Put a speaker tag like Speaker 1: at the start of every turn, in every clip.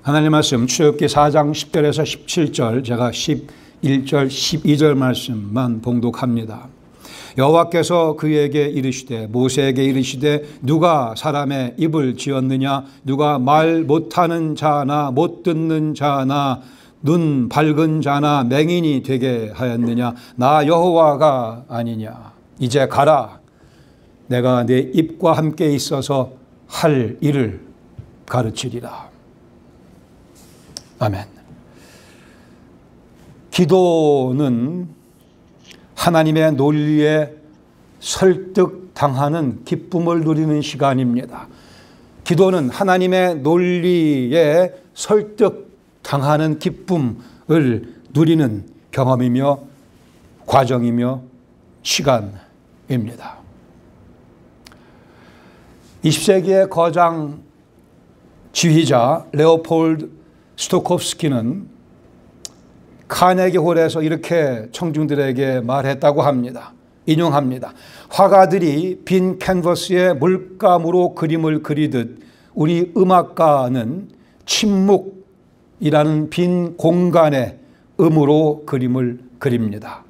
Speaker 1: 하나님 말씀 출애굽기 4장 10절에서 17절, 제가 11절, 12절 말씀만 봉독합니다. 여호와께서 그에게 이르시되 모세에게 이르시되 누가 사람의 입을 지었느냐? 누가 말 못하는 자나 못 듣는 자나 눈 밝은 자나 맹인이 되게 하였느냐? 나 여호와가 아니냐? 이제 가라. 내가 네 입과 함께 있어서 할 일을 가르치리라. 아멘. 기도는 하나님의 논리에 설득당하는 기쁨을 누리는 시간입니다. 기도는 하나님의 논리에 설득당하는 기쁨을 누리는 경험이며 과정이며 시간입니다. 20세기의 거장 지휘자 레오폴드 스토코프스키는 카네기 홀에서 이렇게 청중들에게 말했다고 합니다. 인용합니다. 화가들이 빈 캔버스에 물감으로 그림을 그리듯 우리 음악가는 침묵이라는 빈 공간에 음으로 그림을 그립니다.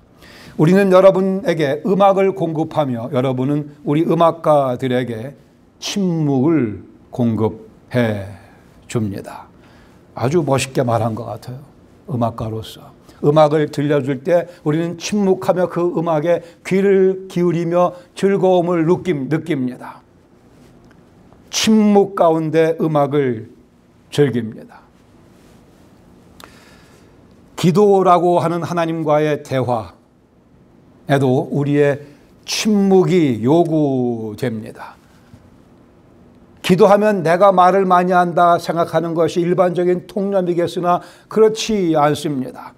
Speaker 1: 우리는 여러분에게 음악을 공급하며 여러분은 우리 음악가들에게 침묵을 공급해 줍니다. 아주 멋있게 말한 것 같아요. 음악가로서. 음악을 들려줄 때 우리는 침묵하며 그 음악에 귀를 기울이며 즐거움을 느낍니다. 침묵 가운데 음악을 즐깁니다. 기도라고 하는 하나님과의 대화에도 우리의 침묵이 요구됩니다. 기도하면 내가 말을 많이 한다 생각하는 것이 일반적인 통념이겠으나 그렇지 않습니다.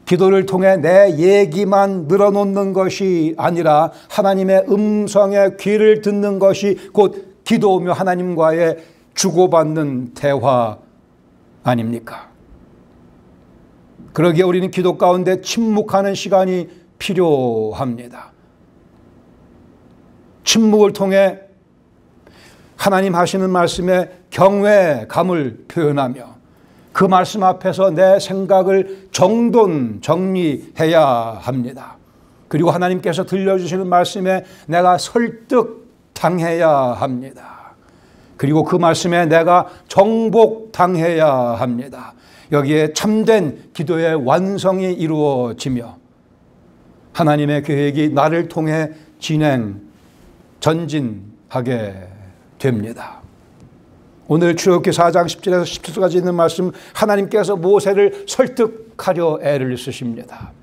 Speaker 1: 기도를 통해 내 얘기만 늘어놓는 것이 아니라 하나님의 음성에 귀를 듣는 것이 곧 기도며 하나님과의 주고받는 대화 아닙니까? 그러기에 우리는 기도 가운데 침묵하는 시간이 필요합니다. 침묵을 통해 하나님 하시는 말씀에 경외감을 표현하며 그 말씀 앞에서 내 생각을 정리해야 합니다. 그리고 하나님께서 들려주시는 말씀에 내가 설득당해야 합니다. 그리고 그 말씀에 내가 정복당해야 합니다. 여기에 참된 기도의 완성이 이루어지며 하나님의 계획이 나를 통해 전진하게 됩니다. 오늘 출애굽기 4장 10절에서 17절까지 있는 말씀, 하나님께서 모세를 설득하려 애를 쓰십니다.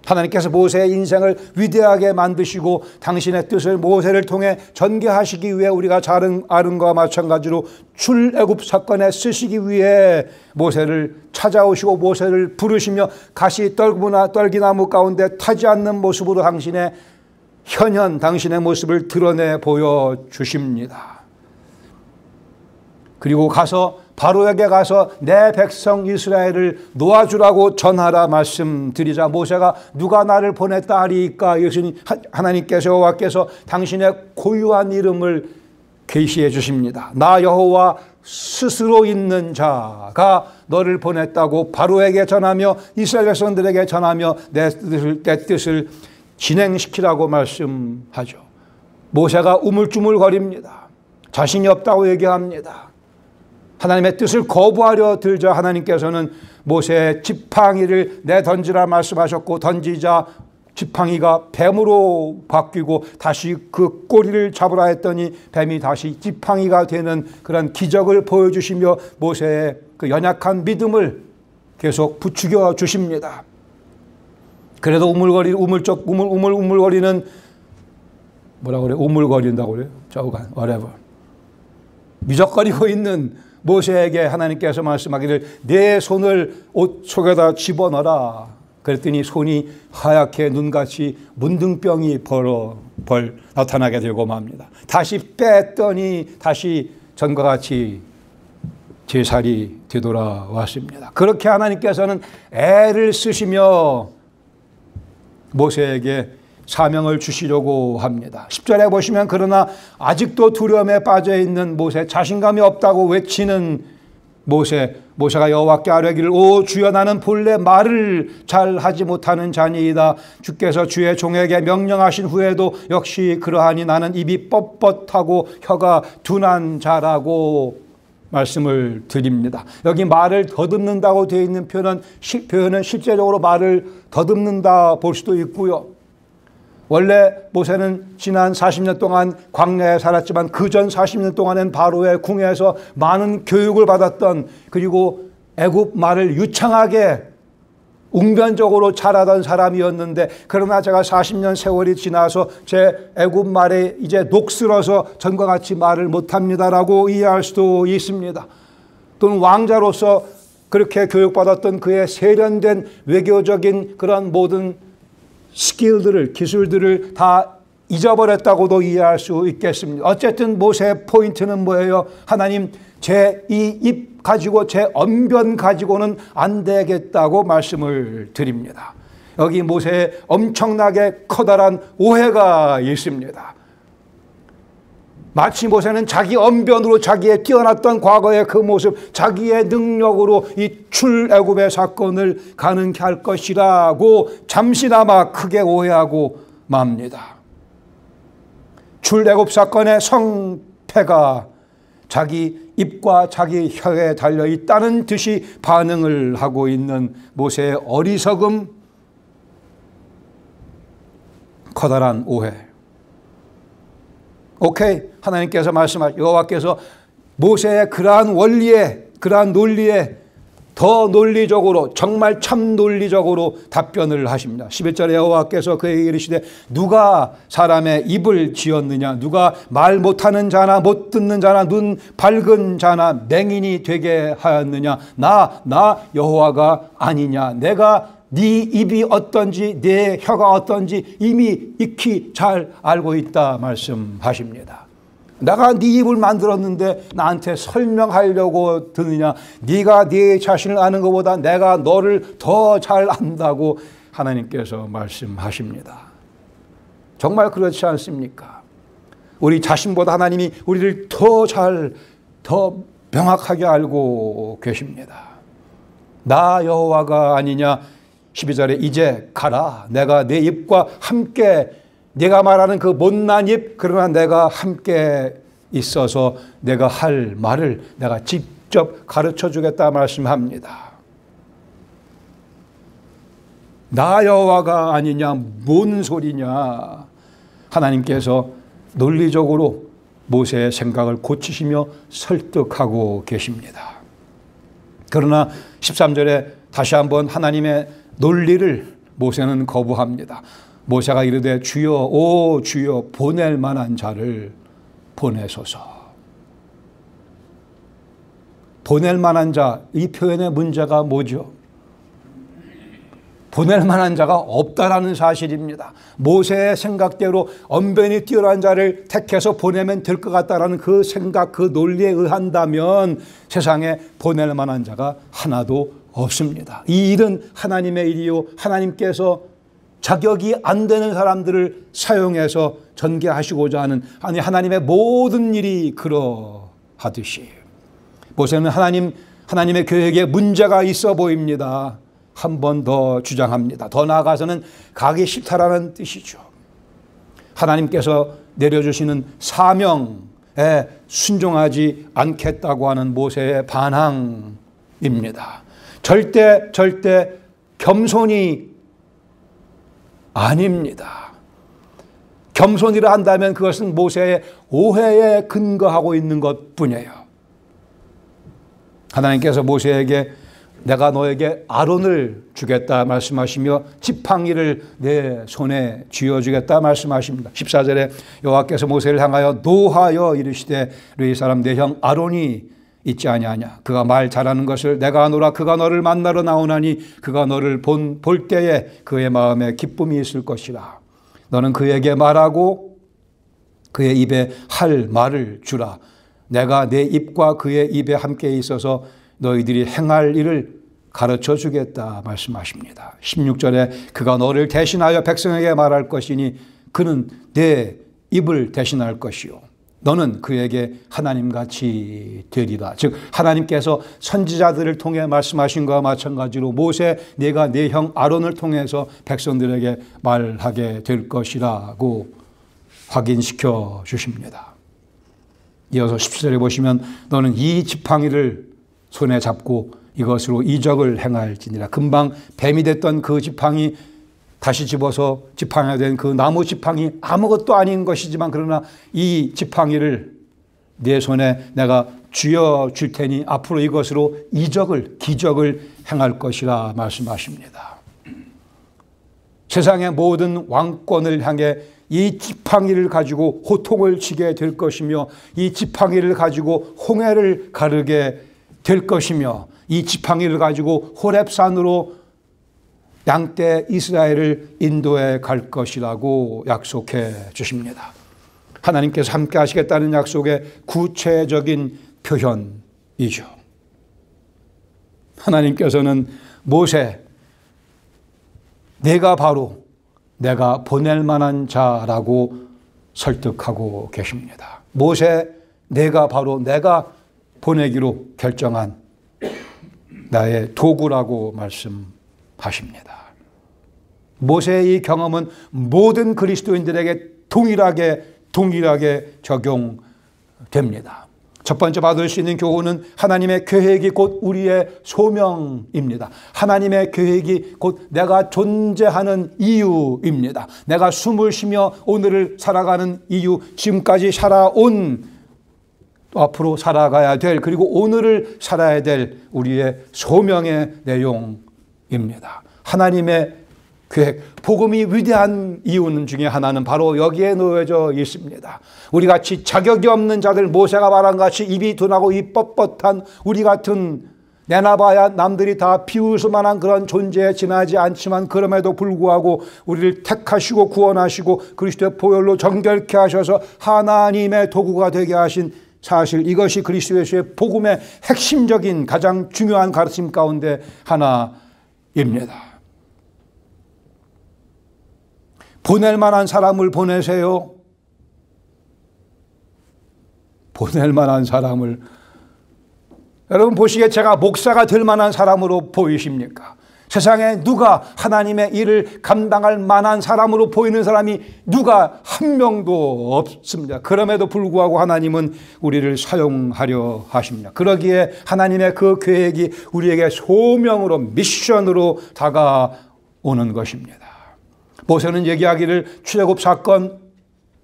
Speaker 1: 하나님께서 모세의 인생을 위대하게 만드시고 당신의 뜻을 모세를 통해 전개하시기 위해 우리가 잘 아는 것과 마찬가지로 출애굽 사건에 쓰시기 위해 모세를 찾아오시고 모세를 부르시며 가시 떨기나무 가운데 타지 않는 모습으로 당신의 당신의 모습을 드러내 보여주십니다. 그리고 바로에게 가서 내 백성 이스라엘을 놓아주라고 전하라 말씀드리자 모세가 누가 나를 보냈다 하리이까? 이것은 하나님께서 여호와께서 당신의 고유한 이름을 계시해 주십니다. 나 여호와 스스로 있는 자가 너를 보냈다고 바로에게 전하며 이스라엘 백성들에게 전하며 내 뜻을 진행시키라고 말씀하죠. 모세가 우물쭈물거립니다. 자신이 없다고 얘기합니다. 하나님의 뜻을 거부하려 들자 하나님께서는 모세의 지팡이를 내던지라 말씀하셨고 던지자 지팡이가 뱀으로 바뀌고 다시 그 꼬리를 잡으라 했더니 뱀이 다시 지팡이가 되는 그런 기적을 보여주시며 모세의 그 연약한 믿음을 계속 부추겨 주십니다. 그래도 우물거리는 뭐라 그래? 우물거린다고 그래요? 저간 whatever. 미적거리고 있는 모세에게 하나님께서 말씀하기를 내 손을 옷 속에다 집어넣어라. 그랬더니 손이 하얗게 눈같이 문둥병이 나타나게 되고 맙니다. 다시 뺐더니 다시 전과 같이 제살이 되돌아왔습니다. 그렇게 하나님께서는 애를 쓰시며 모세에게 사명을 주시려고 합니다. 10절에 보시면 그러나 아직도 두려움에 빠져 있는 모세, 자신감이 없다고 외치는 모세가 여호와께 아뢰기를 오 주여 나는 본래 말을 잘 하지 못하는 자니이다. 주께서 주의 종에게 명령하신 후에도 역시 그러하니 나는 입이 뻣뻣하고 혀가 둔한 자라고 말씀을 드립니다. 여기 말을 더듬는다고 되어 있는 표현은 실제적으로 말을 더듬는다 볼 수도 있고요. 원래 모세는 지난 40년 동안 광야에 살았지만 그전 40년 동안엔 바로의 궁에서 많은 교육을 받았던, 그리고 애굽 말을 유창하게 웅변적으로 잘하던 사람이었는데, 그러나 제가 40년 세월이 지나서 제 애굽 말에 이제 녹슬어서 전과 같이 말을 못합니다라고 이해할 수도 있습니다. 또는 왕자로서 그렇게 교육받았던 그의 세련된 외교적인 그런 모든 스킬들을, 기술들을 다 잊어버렸다고도 이해할 수 있겠습니다. 어쨌든 모세의 포인트는 뭐예요? 하나님, 제 이 입 가지고, 제 언변 가지고는 안 되겠다고 말씀을 드립니다. 여기 모세의 엄청나게 커다란 오해가 있습니다. 마치 모세는 자기 언변으로 자기의 뛰어났던 과거의 그 모습, 자기의 능력으로 이 출애굽의 사건을 가능케 할 것이라고 잠시나마 크게 오해하고 맙니다. 출애굽 사건의 성패가 자기 입과 자기 혀에 달려있다는 듯이 반응을 하고 있는 모세의 어리석음, 커다란 오해. 오케이, 하나님께서 여호와께서 모세의 그러한 원리에, 그러한 논리에 더 논리적으로, 정말 참 논리적으로 답변을 하십니다. 11절에 여호와께서 그에게 이르시되 누가 사람의 입을 지었느냐? 누가 말 못하는 자나 못 듣는 자나 눈 밝은 자나 맹인이 되게 하였느냐? 나 여호와가 아니냐? 내가 네 입이 어떤지, 네 혀가 어떤지 이미 익히 잘 알고 있다 말씀하십니다. 내가 네 입을 만들었는데 나한테 설명하려고 드느냐? 네가 네 자신을 아는 것보다 내가 너를 더 잘 안다고 하나님께서 말씀하십니다. 정말 그렇지 않습니까? 우리 자신보다 하나님이 우리를 더 명확하게 알고 계십니다. 나 여호와가 아니냐? 12절에 이제 가라. 내가 내 입과 함께, 네가 말하는 그 못난 입, 그러나 내가 함께 있어서 내가 할 말을 내가 직접 가르쳐 주겠다 말씀합니다. 나 여호와가 아니냐? 뭔 소리냐? 하나님께서 논리적으로 모세의 생각을 고치시며 설득하고 계십니다. 그러나 13절에 다시 한번 하나님의 논리를 모세는 거부합니다. 모세가 이르되 주여, 오 주여, 보낼 만한 자를 보내소서. 보낼 만한 자, 이 표현의 문제가 뭐죠? 보낼 만한 자가 없다라는 사실입니다. 모세의 생각대로 언변이 뛰어난 자를 택해서 보내면 될 것 같다라는 그 생각, 그 논리에 의한다면 세상에 보낼 만한 자가 하나도 없습니다. 이 일은 하나님의 일이요, 하나님께서 자격이 안 되는 사람들을 사용해서 전개하시고자 하는, 아니 하나님의 모든 일이 그러하듯이 모세는 하나님의 계획에 문제가 있어 보입니다. 한 번 더 주장합니다. 더 나아가서는 가기 싫다라는 뜻이죠. 하나님께서 내려주시는 사명에 순종하지 않겠다고 하는 모세의 반항입니다. 절대 겸손이 아닙니다. 겸손이라 한다면 그것은 모세의 오해에 근거하고 있는 것뿐이에요. 하나님께서 모세에게 내가 너에게 아론을 주겠다 말씀하시며 지팡이를 내 손에 쥐어주겠다 말씀하십니다. 14절에 여호와께서 모세를 향하여 노하여 이르시되 르이 사람 내 형 아론이 있지 아니하냐? 그가 말 잘하는 것을 내가 아노라. 그가 너를 만나러 나오나니 그가 너를 볼 때에 그의 마음에 기쁨이 있을 것이라. 너는 그에게 말하고 그의 입에 할 말을 주라. 내가 내 입과 그의 입에 함께 있어서 너희들이 행할 일을 가르쳐 주겠다 말씀하십니다. 16절에 그가 너를 대신하여 백성에게 말할 것이니 그는 내 입을 대신할 것이요 너는 그에게 하나님같이 되리라. 즉 하나님께서 선지자들을 통해 말씀하신 것과 마찬가지로 모세 네가 네 형 아론을 통해서 백성들에게 말하게 될 것이라고 확인시켜 주십니다. 이어서 17절에 보시면 너는 이 지팡이를 손에 잡고 이것으로 이적을 행할지니라. 금방 뱀이 됐던 그 지팡이 다시 집어서 지팡이가 된 그 나무 지팡이 아무것도 아닌 것이지만 그러나 이 지팡이를 내 손에 내가 쥐어 줄 테니 앞으로 이것으로 이적을 기적을 행할 것이라 말씀하십니다. 세상의 모든 왕권을 향해 이 지팡이를 가지고 호통을 치게 될 것이며 이 지팡이를 가지고 홍해를 가르게 될 것이며 이 지팡이를 가지고 호렙산으로 양떼 이스라엘을 인도해 갈 것이라고 약속해 주십니다. 하나님께서 함께 하시겠다는 약속의 구체적인 표현이죠. 하나님께서는 모세, 내가 바로 내가 보낼 만한 자라고 설득하고 계십니다. 모세, 내가 바로 내가 보내기로 결정한 나의 도구라고 말씀하십니다. 모세의 이 경험은 모든 그리스도인들에게 동일하게 적용됩니다. 첫 번째 받을 수 있는 교훈은 하나님의 계획이 곧 우리의 소명입니다. 하나님의 계획이 곧 내가 존재하는 이유입니다. 내가 숨을 쉬며 오늘을 살아가는 이유, 지금까지 살아온 또 앞으로 살아가야 될 그리고 오늘을 살아야 될 우리의 소명의 내용입니다. 하나님의 계획, 복음이 위대한 이유는 중에 하나는 바로 여기에 놓여져 있습니다. 우리같이 자격이 없는 자들, 모세가 말한 같이 입이 둔하고 입 뻣뻣한 우리 같은 내놔봐야 남들이 다 비웃을 만한 그런 존재에 지나지 않지만 그럼에도 불구하고 우리를 택하시고 구원하시고 그리스도의 보혈로 정결케 하셔서 하나님의 도구가 되게 하신 사실, 이것이 그리스도 예수의 복음의 핵심적인 가장 중요한 가르침 가운데 하나입니다. 보낼 만한 사람을 보내세요. 보낼 만한 사람을, 여러분 보시기에 제가 목사가 될 만한 사람으로 보이십니까? 세상에 누가 하나님의 일을 감당할 만한 사람으로 보이는 사람이 누가 한 명도 없습니다. 그럼에도 불구하고 하나님은 우리를 사용하려 하십니다. 그러기에 하나님의 그 계획이 우리에게 소명으로, 미션으로 다가오는 것입니다. 모세는 얘기하기를 출애굽 사건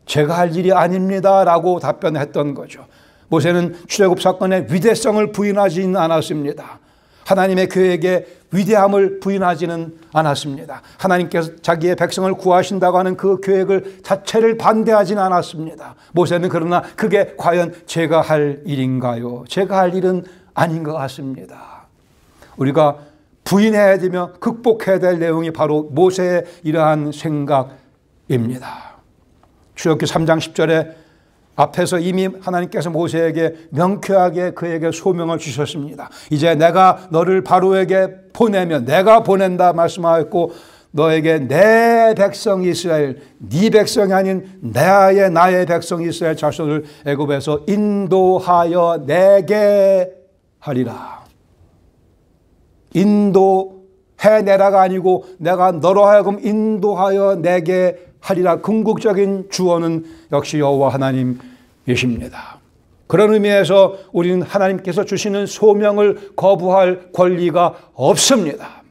Speaker 1: 제가 할 일이 아닙니다 라고 답변했던 거죠. 모세는 출애굽 사건의 위대성을 부인하지는 않았습니다. 하나님의 계획의 위대함을 부인하지는 않았습니다. 하나님께서 자기의 백성을 구하신다고 하는 그 계획을 자체를 반대하지는 않았습니다. 모세는 그러나 그게 과연 제가 할 일인가요? 제가 할 일은 아닌 것 같습니다. 우리가 부인해야 되며 극복해야 될 내용이 바로 모세의 이러한 생각입니다. 출애굽기 3장 10절에 앞에서 이미 하나님께서 모세에게 명쾌하게 그에게 소명을 주셨습니다. 이제 내가 너를 바로에게 보내면 내가 보낸다 말씀하였고 너에게 내 백성 이스라엘, 네 백성이 아닌 나의 백성 이스라엘 자손을 애굽에서 인도하여 내게 하리라. 인도해내라가 아니고 내가 너로 하여금 인도하여 내게 하리라. 궁극적인 주어는 역시 여호와 하나님이십니다. 그런 의미에서 우리는 하나님께서 주시는 소명을 거부할 권리가 없습니다.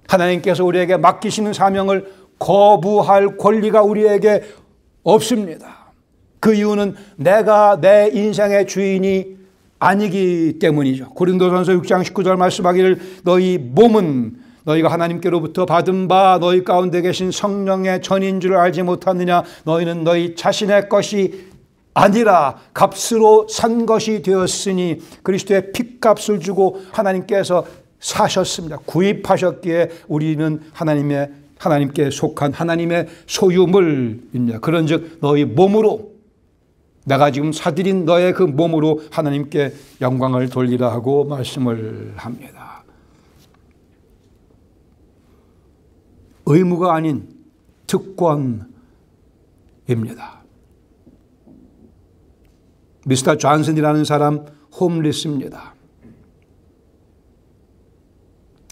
Speaker 1: 하나님께서 우리에게 맡기시는 사명을 거부할 권리가 우리에게 없습니다. 그 이유는 내가 내 인생의 주인이 아니기 때문이죠. 고린도전서 6장 19절 말씀하기를 너희 몸은 너희가 하나님께로부터 받은 바 너희 가운데 계신 성령의 전인 줄 알지 못하느냐. 너희는 너희 자신의 것이 아니라 값으로 산 것이 되었으니 그리스도의 핏값을 주고 하나님께서 사셨습니다. 구입하셨기에 우리는 하나님께 속한 하나님의 소유물입니다. 그런즉 너희 몸으로 내가 지금 사들인 너의 그 몸으로 하나님께 영광을 돌리라 하고 말씀을 합니다. 의무가 아닌 특권입니다. 미스터 존슨이라는 사람 홈리스입니다.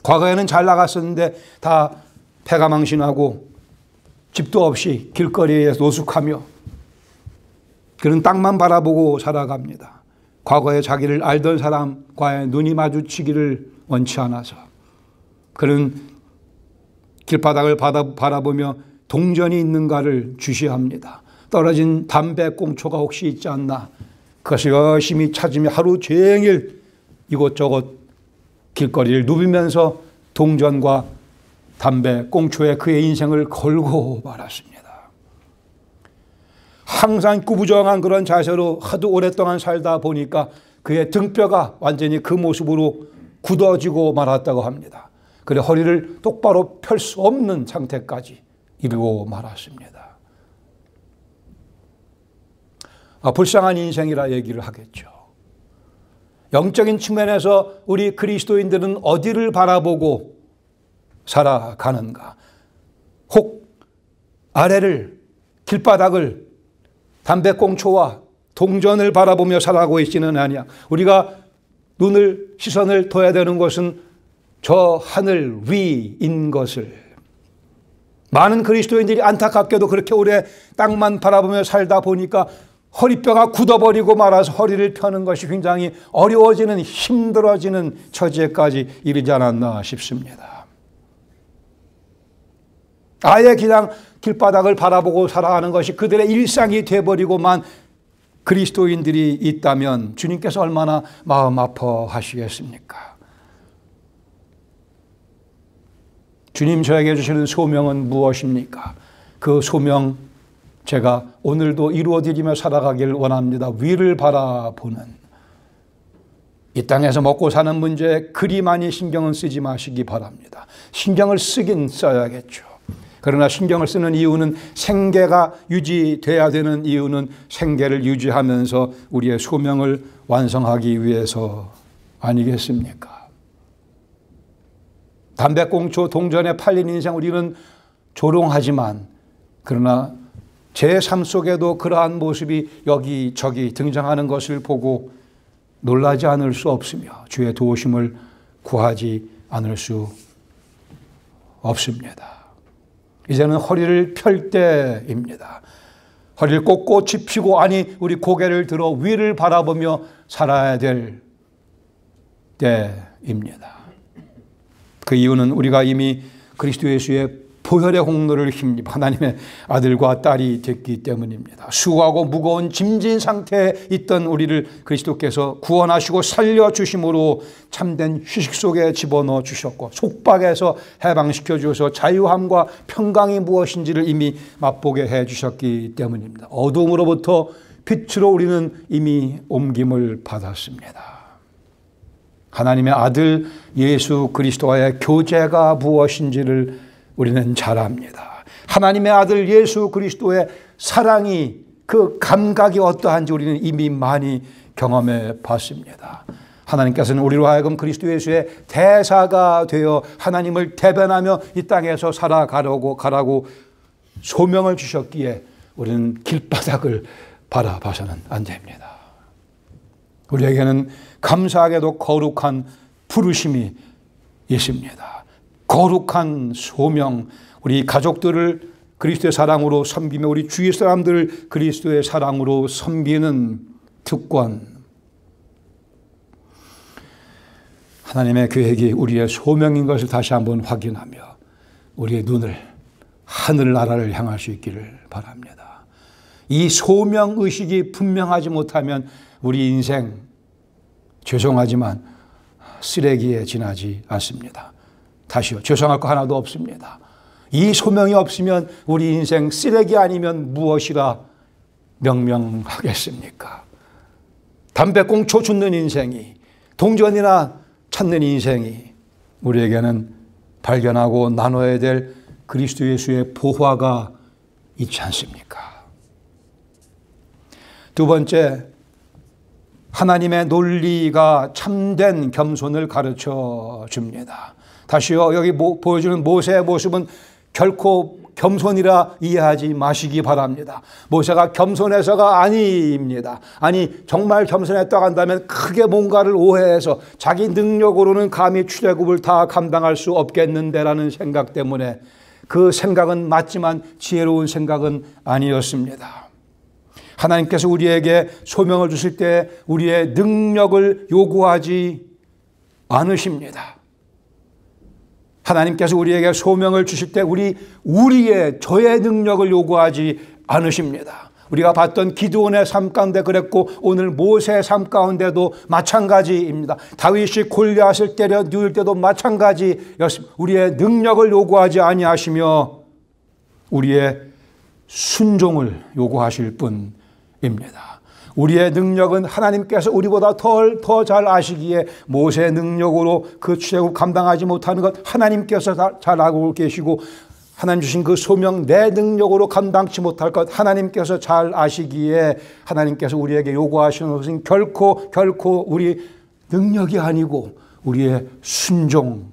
Speaker 1: 과거에는 잘 나갔었는데 다 패가망신하고 집도 없이 길거리에 노숙하며 그런 땅만 바라보고 살아갑니다. 과거에 자기를 알던 사람과의 눈이 마주치기를 원치 않아서 그런 길바닥을 바라보며 동전이 있는가를 주시합니다. 떨어진 담배꽁초가 혹시 있지 않나 그것을 열심히 찾으며 하루 종일 이곳저곳 길거리를 누비면서 동전과 담배꽁초에 그의 인생을 걸고 말았습니다. 항상 꾸부정한 그런 자세로 하도 오랫동안 살다 보니까 그의 등뼈가 완전히 그 모습으로 굳어지고 말았다고 합니다. 그래 허리를 똑바로 펼 수 없는 상태까지 이르고 말았습니다. 불쌍한 인생이라 얘기를 하겠죠. 영적인 측면에서 우리 그리스도인들은 어디를 바라보고 살아가는가? 혹 아래를 길바닥을 담배꽁초와 동전을 바라보며 살아가고 있지는 아니야. 우리가 시선을 둬야 되는 것은 저 하늘 위인 것을. 많은 그리스도인들이 안타깝게도 그렇게 오래 땅만 바라보며 살다 보니까 허리뼈가 굳어버리고 말아서 허리를 펴는 것이 굉장히 어려워지는 힘들어지는 처지에까지 이르지 않았나 싶습니다. 아예 그냥 길바닥을 바라보고 살아가는 것이 그들의 일상이 되어버리고만 그리스도인들이 있다면 주님께서 얼마나 마음 아파하시겠습니까? 주님 저에게 주시는 소명은 무엇입니까? 그 소명 제가 오늘도 이루어드리며 살아가길 원합니다. 위를 바라보는 이 땅에서 먹고 사는 문제에 그리 많이 신경은 쓰지 마시기 바랍니다. 신경을 쓰긴 써야겠죠. 그러나 신경을 쓰는 이유는 생계가 유지돼야 되는 이유는 생계를 유지하면서 우리의 소명을 완성하기 위해서 아니겠습니까? 담배꽁초 동전에 팔린 인생 우리는 조롱하지만 그러나 제 삶 속에도 그러한 모습이 여기저기 등장하는 것을 보고 놀라지 않을 수 없으며 주의 도우심을 구하지 않을 수 없습니다. 이제는 허리를 펼 때입니다. 허리를 꼿꼿이 펴고 우리 고개를 들어 위를 바라보며 살아야 될 때입니다. 그 이유는 우리가 이미 그리스도 예수의 보혈의 공로를 힘입어 하나님의 아들과 딸이 됐기 때문입니다. 수고하고 무거운 짐진 상태에 있던 우리를 그리스도께서 구원하시고 살려주심으로 참된 휴식 속에 집어넣어 주셨고 속박에서 해방시켜 주셔서 자유함과 평강이 무엇인지를 이미 맛보게 해 주셨기 때문입니다. 어둠으로부터 빛으로 우리는 이미 옮김을 받았습니다. 하나님의 아들 예수 그리스도와의 교제가 무엇인지를 우리는 잘 압니다. 하나님의 아들 예수 그리스도의 사랑이 그 감각이 어떠한지 우리는 이미 많이 경험해 봤습니다. 하나님께서는 우리로 하여금 그리스도 예수의 대사가 되어 하나님을 대변하며 이 땅에서 살아가라고 소명을 주셨기에 우리는 길바닥을 바라봐서는 안 됩니다. 우리에게는 감사하게도 거룩한 부르심이 있습니다. 거룩한 소명, 우리 가족들을 그리스도의 사랑으로 섬기며 우리 주위 사람들을 그리스도의 사랑으로 섬기는 특권. 하나님의 계획이 우리의 소명인 것을 다시 한번 확인하며 우리의 눈을 하늘나라를 향할 수 있기를 바랍니다. 이 소명의식이 분명하지 못하면 우리 인생 죄송하지만 쓰레기에 지나지 않습니다. 다시요. 죄송할 거 하나도 없습니다. 이 소명이 없으면 우리 인생 쓰레기 아니면 무엇이라 명명하겠습니까? 담배꽁초 줍는 인생이 동전이나 찾는 인생이 우리에게는 발견하고 나눠야 될 그리스도 예수의 보화가 있지 않습니까? 두 번째, 하나님의 논리가 참된 겸손을 가르쳐 줍니다. 다시요, 여기 보여주는 모세의 모습은 결코 겸손이라 이해하지 마시기 바랍니다. 모세가 겸손해서가 아닙니다. 아니 정말 겸손했다고 한다면 크게 뭔가를 오해해서 자기 능력으로는 감히 출애굽을 다 감당할 수 없겠는데라는 생각 때문에 그 생각은 맞지만 지혜로운 생각은 아니었습니다. 하나님께서 우리에게 소명을 주실 때 우리의 능력을 요구하지 않으십니다. 하나님께서 우리에게 소명을 주실 때 저의 능력을 요구하지 않으십니다. 우리가 봤던 기드온의 삶 가운데 그랬고 오늘 모세의 삶 가운데도 마찬가지입니다. 다윗이 골리앗을 때려 누울 때도 마찬가지였습니다. 우리의 능력을 요구하지 아니하시며 우리의 순종을 요구하실 뿐입니다. 우리의 능력은 하나님께서 우리보다 더 잘 아시기에 모세의 능력으로 그 출애굽 감당하지 못하는 것 하나님께서 잘 알고 계시고 하나님 주신 그 소명 내 능력으로 감당치 못할 것 하나님께서 잘 아시기에 하나님께서 우리에게 요구하시는 것은 결코 우리 능력이 아니고 우리의 순종입니다.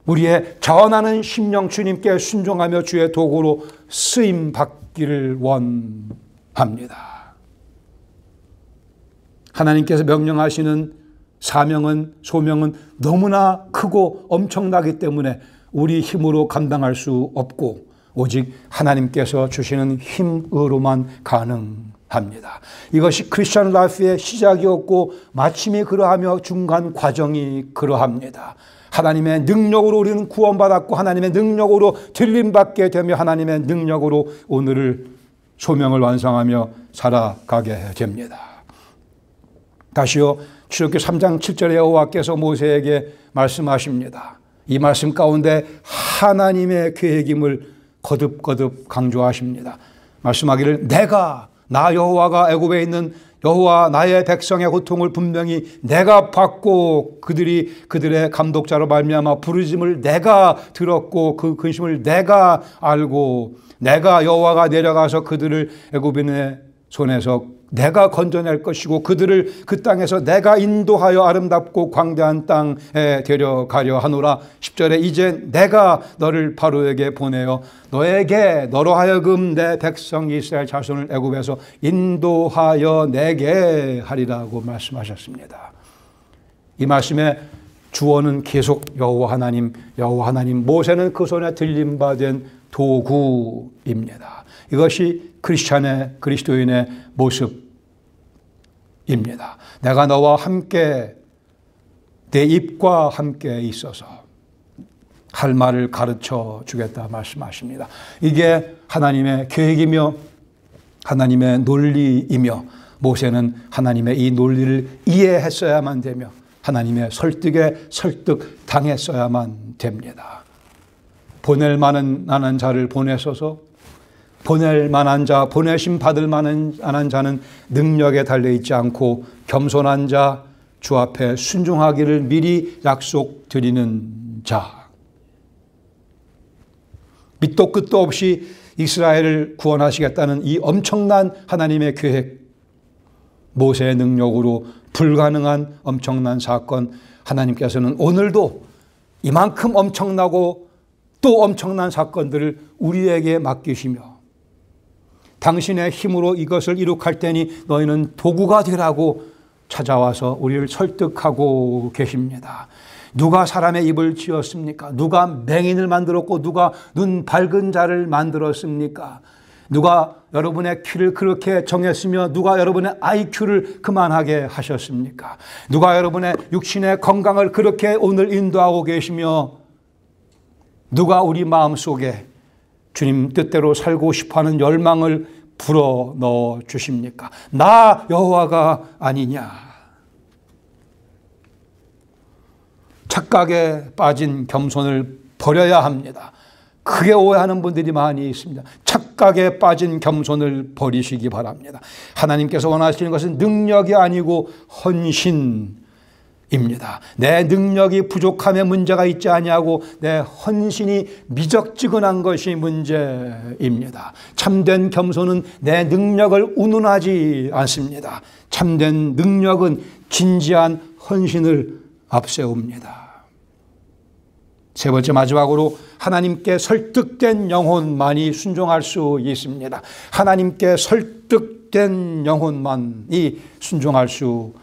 Speaker 1: 우리의 자원하는 심령 주님께 순종하며 주의 도구로 쓰임 받기를 원합니다. 하나님께서 명령하시는 사명은 소명은 너무나 크고 엄청나기 때문에 우리 힘으로 감당할 수 없고 오직 하나님께서 주시는 힘으로만 가능합니다. 이것이 크리스천 라이프의 시작이었고 마침이 그러하며 중간 과정이 그러합니다. 하나님의 능력으로 우리는 구원받았고 하나님의 능력으로 들림받게 되며 하나님의 능력으로 오늘을 소명을 완성하며 살아가게 됩니다. 다시요 출애굽기 3장 7절에 여호와께서 모세에게 말씀하십니다. 이 말씀 가운데 하나님의 계획임을 거듭 강조하십니다. 말씀하기를 나 여호와가 애굽에 있는 여호와 나의 백성의 고통을 분명히 내가 받고 그들의 감독자로 말미암아 부르심을 내가 들었고 그 근심을 내가 알고 내가 여호와가 내려가서 그들을 애굽인의 손에서 내가 건져낼 것이고 그들을 그 땅에서 내가 인도하여 아름답고 광대한 땅에 데려가려 하노라. 10절에 이제 내가 너를 바로에게 보내어 너로 하여금 내 백성 이스라엘 자손을 애굽에서 인도하여 내게 하리라고 말씀하셨습니다. 이 말씀의 주어는 계속 여호와 하나님 모세는 그 손에 들림받은 도구입니다. 이것이 그리스도인의 모습입니다. 내가 너와 함께 내 입과 함께 있어서 할 말을 가르쳐 주겠다 말씀하십니다. 이게 하나님의 계획이며 하나님의 논리이며 모세는 하나님의 이 논리를 이해했어야만 되며 하나님의 설득에 설득당했어야만 됩니다. 보낼 만한 자를 보내소서. 보낼 만한 자, 보내심 받을 만한 자는 능력에 달려있지 않고 겸손한 자, 주 앞에 순종하기를 미리 약속드리는 자. 밑도 끝도 없이 이스라엘을 구원하시겠다는 이 엄청난 하나님의 계획, 모세의 능력으로 불가능한 엄청난 사건, 하나님께서는 오늘도 이만큼 엄청나고 또 엄청난 사건들을 우리에게 맡기시며 당신의 힘으로 이것을 이룩할 테니 너희는 도구가 되라고 찾아와서 우리를 설득하고 계십니다. 누가 사람의 입을 지었습니까? 누가 맹인을 만들었고 누가 눈 밝은 자를 만들었습니까? 누가 여러분의 키를 그렇게 정했으며 누가 여러분의 IQ를 그만하게 하셨습니까? 누가 여러분의 육신의 건강을 그렇게 오늘 인도하고 계시며 누가 우리 마음속에 주님 뜻대로 살고 싶어하는 열망을 불어넣어 주십니까? 나 여호와가 아니냐? 착각에 빠진 겸손을 버려야 합니다. 크게 오해하는 분들이 많이 있습니다. 착각에 빠진 겸손을 버리시기 바랍니다. 하나님께서 원하시는 것은 능력이 아니고 헌신 입니다. 내 능력이 부족함에 문제가 있지 아니하고 내 헌신이 미적지근한 것이 문제입니다. 참된 겸손은 내 능력을 운운하지 않습니다. 참된 능력은 진지한 헌신을 앞세웁니다. 세 번째 마지막으로 하나님께 설득된 영혼만이 순종할 수 있습니다. 하나님께 설득된 영혼만이 순종할 수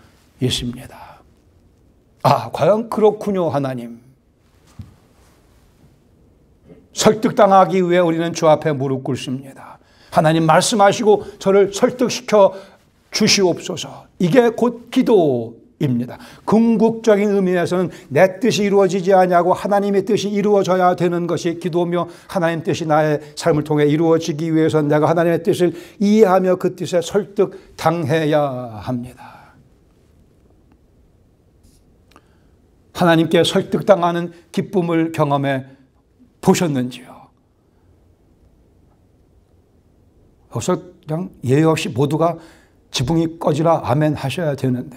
Speaker 1: 있습니다. 아, 과연 그렇군요, 하나님. 설득당하기 위해 우리는 주 앞에 무릎 꿇습니다. 하나님 말씀하시고 저를 설득시켜 주시옵소서. 이게 곧 기도입니다. 궁극적인 의미에서는 내 뜻이 이루어지지 아니하고 하나님의 뜻이 이루어져야 되는 것이 기도며, 하나님 뜻이 나의 삶을 통해 이루어지기 위해서는 내가 하나님의 뜻을 이해하며 그 뜻에 설득당해야 합니다. 하나님께 설득당하는 기쁨을 경험해 보셨는지요? 여기서 그냥 예의 없이 모두가 지붕이 꺼지라 아멘 하셔야 되는데,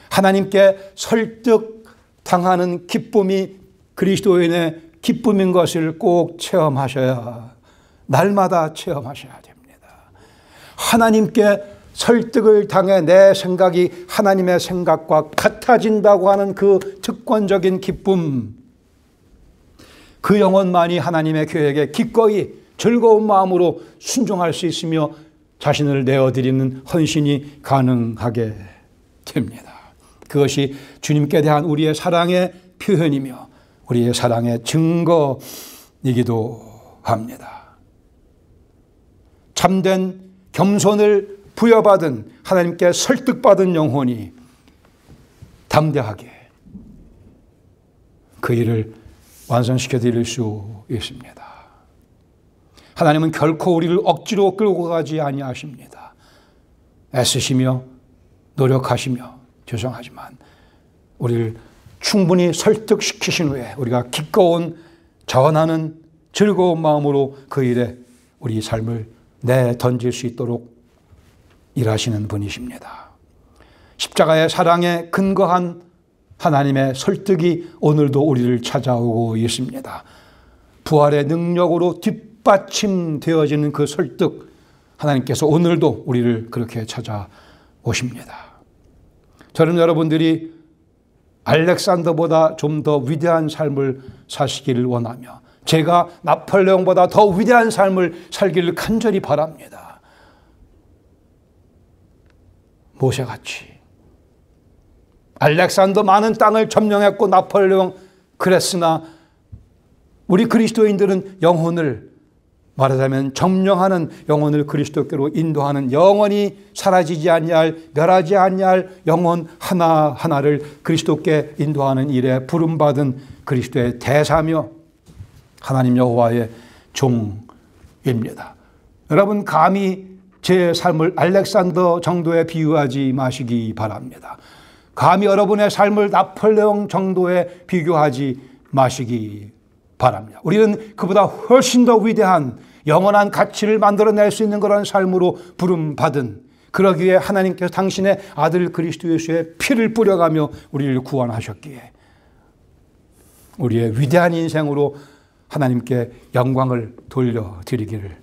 Speaker 1: 하나님께 설득당하는 기쁨이 그리스도인의 기쁨인 것을 꼭 체험하셔야, 날마다 체험하셔야 됩니다. 하나님께 설득을 당해 내 생각이 하나님의 생각과 같아진다고 하는 그 특권적인 기쁨, 그 영혼만이 하나님의 계획에 기꺼이 즐거운 마음으로 순종할 수 있으며 자신을 내어드리는 헌신이 가능하게 됩니다. 그것이 주님께 대한 우리의 사랑의 표현이며 우리의 사랑의 증거이기도 합니다. 참된 겸손을 부여받은, 하나님께 설득받은 영혼이 담대하게 그 일을 완성시켜 드릴 수 있습니다. 하나님은 결코 우리를 억지로 끌고 가지 아니하십니다. 애쓰시며 노력하시며, 죄송하지만 우리를 충분히 설득시키신 후에 우리가 기꺼운 전하는 즐거운 마음으로 그 일에 우리 삶을 내던질 수 있도록 일하시는 분이십니다. 십자가의 사랑에 근거한 하나님의 설득이 오늘도 우리를 찾아오고 있습니다. 부활의 능력으로 뒷받침되어지는 그 설득, 하나님께서 오늘도 우리를 그렇게 찾아오십니다. 저는 여러분들이 알렉산더보다 좀 더 위대한 삶을 사시기를 원하며, 제가 나폴레옹보다 더 위대한 삶을 살기를 간절히 바랍니다. 모세같이. 알렉산더 많은 땅을 점령했고 나폴레옹 그랬으나 우리 그리스도인들은 영혼을, 말하자면 점령하는 영혼을 그리스도께로 인도하는, 영원히 사라지지 아니할, 멸하지 아니할 영혼 하나하나를 그리스도께 인도하는 일에 부름받은 그리스도의 대사며 하나님 여호와의 종입니다. 여러분, 감히 제 삶을 알렉산더 정도에 비유하지 마시기 바랍니다. 감히 여러분의 삶을 나폴레옹 정도에 비교하지 마시기 바랍니다. 우리는 그보다 훨씬 더 위대한 영원한 가치를 만들어낼 수 있는 그런 삶으로 부름받은, 그러기 위해 하나님께서 당신의 아들 그리스도 예수의 피를 뿌려가며 우리를 구원하셨기에 우리의 위대한 인생으로 하나님께 영광을 돌려드리기를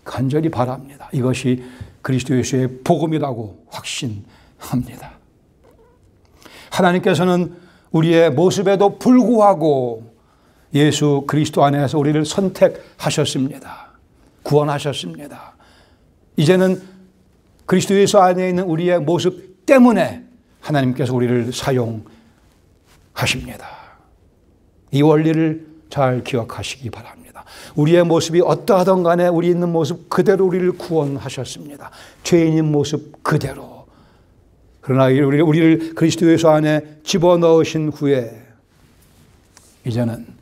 Speaker 1: 간절히 바랍니다. 이것이 그리스도 예수의 복음이라고 확신합니다. 하나님께서는 우리의 모습에도 불구하고 예수 그리스도 안에서 우리를 선택하셨습니다. 구원하셨습니다. 이제는 그리스도 예수 안에 있는 우리의 모습 때문에 하나님께서 우리를 사용하십니다. 이 원리를 잘 기억하시기 바랍니다. 우리의 모습이 어떠하든 간에 우리 있는 모습 그대로 우리를 구원하셨습니다. 죄인인 모습 그대로. 그러나 우리를 그리스도 예수 안에 집어넣으신 후에 이제는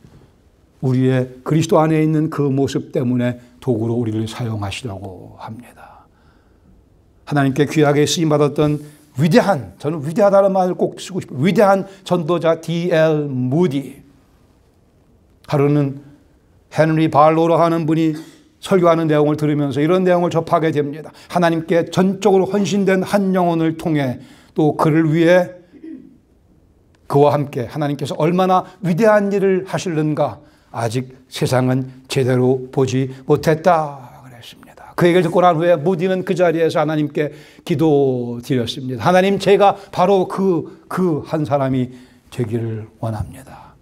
Speaker 1: 우리의 그리스도 안에 있는 그 모습 때문에 도구로 우리를 사용하시려고 합니다. 하나님께 귀하게 쓰임받았던 위대한, 저는 위대하다는 말을 꼭 쓰고 싶어요. 위대한 전도자 D.L. 무디. 하루는 헨리 발로로 하는 분이 설교하는 내용을 들으면서 이런 내용을 접하게 됩니다. 하나님께 전적으로 헌신된 한 영혼을 통해 또 그를 위해 그와 함께 하나님께서 얼마나 위대한 일을 하실는가 아직 세상은 제대로 보지 못했다 그랬습니다. 그 얘기를 듣고 난 후에 무디는 그 자리에서 하나님께 기도드렸습니다. 하나님, 제가 바로 그 한 사람이 되기를 원합니다.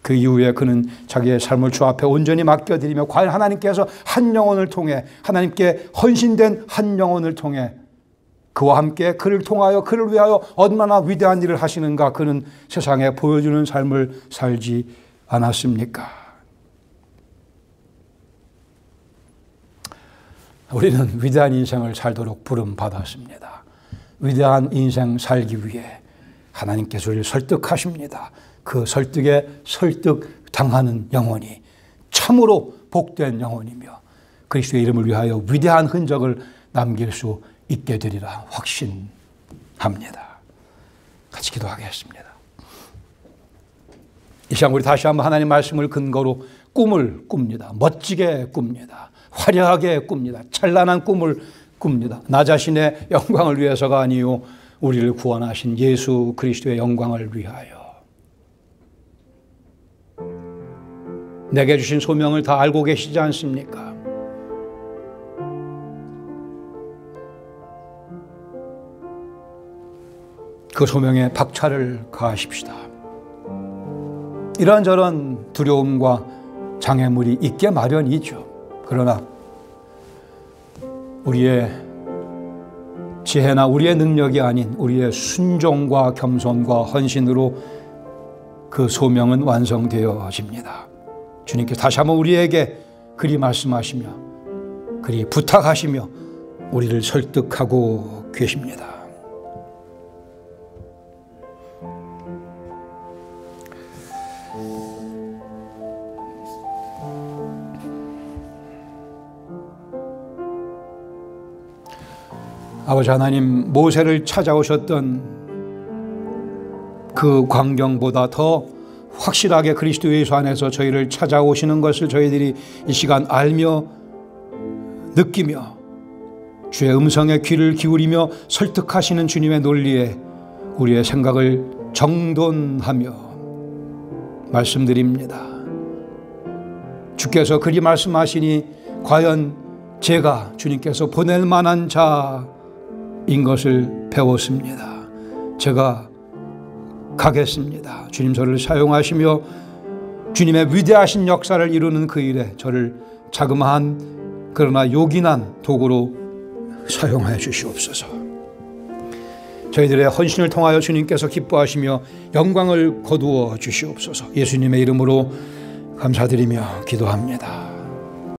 Speaker 1: 그 이후에 그는 자기의 삶을 주 앞에 온전히 맡겨드리며 과연 하나님께서 한 영혼을 통해, 하나님께 헌신된 한 영혼을 통해 그와 함께 그를 통하여 그를 위하여 얼마나 위대한 일을 하시는가 그는 세상에 보여주는 삶을 살지 않았습니까? 우리는 위대한 인생을 살도록 부름받았습니다. 위대한 인생 살기 위해 하나님께서 우리를 설득하십니다. 그 설득에 설득당하는 영혼이 참으로 복된 영혼이며 그리스도의 이름을 위하여 위대한 흔적을 남길 수 있게 되리라 확신합니다. 같이 기도하겠습니다. 이 시간 우리 다시 한번 하나님 말씀을 근거로 꿈을 꿉니다. 멋지게 꿉니다. 화려하게 꿉니다. 찬란한 꿈을 꿉니다. 나 자신의 영광을 위해서가 아니요 우리를 구원하신 예수 그리스도의 영광을 위하여. 내게 주신 소명을 다 알고 계시지 않습니까? 그 소명에 박차를 가하십시다. 이런저런 두려움과 장애물이 있게 마련이죠. 그러나 우리의 지혜나 우리의 능력이 아닌 우리의 순종과 겸손과 헌신으로 그 소명은 완성되어집니다. 주님께서 다시 한번 우리에게 그리 말씀하시며 그리 부탁하시며 우리를 설득하고 계십니다. 아버지 하나님, 모세를 찾아오셨던 그 광경보다 더 확실하게 그리스도 예수 안에서 저희를 찾아오시는 것을 저희들이 이 시간 알며 느끼며 주의 음성에 귀를 기울이며 설득하시는 주님의 논리에 우리의 생각을 정돈하며 말씀드립니다. 주께서 그리 말씀하시니 과연 제가 주님께서 보낼 만한 자인 것을 배웠습니다. 제가 가겠습니다. 주님 저를 사용하시며 주님의 위대하신 역사를 이루는 그 일에 저를 자그마한 그러나 요긴한 도구로 사용하여 주시옵소서. 저희들의 헌신을 통하여 주님께서 기뻐하시며 영광을 거두어 주시옵소서. 예수님의 이름으로 감사드리며 기도합니다.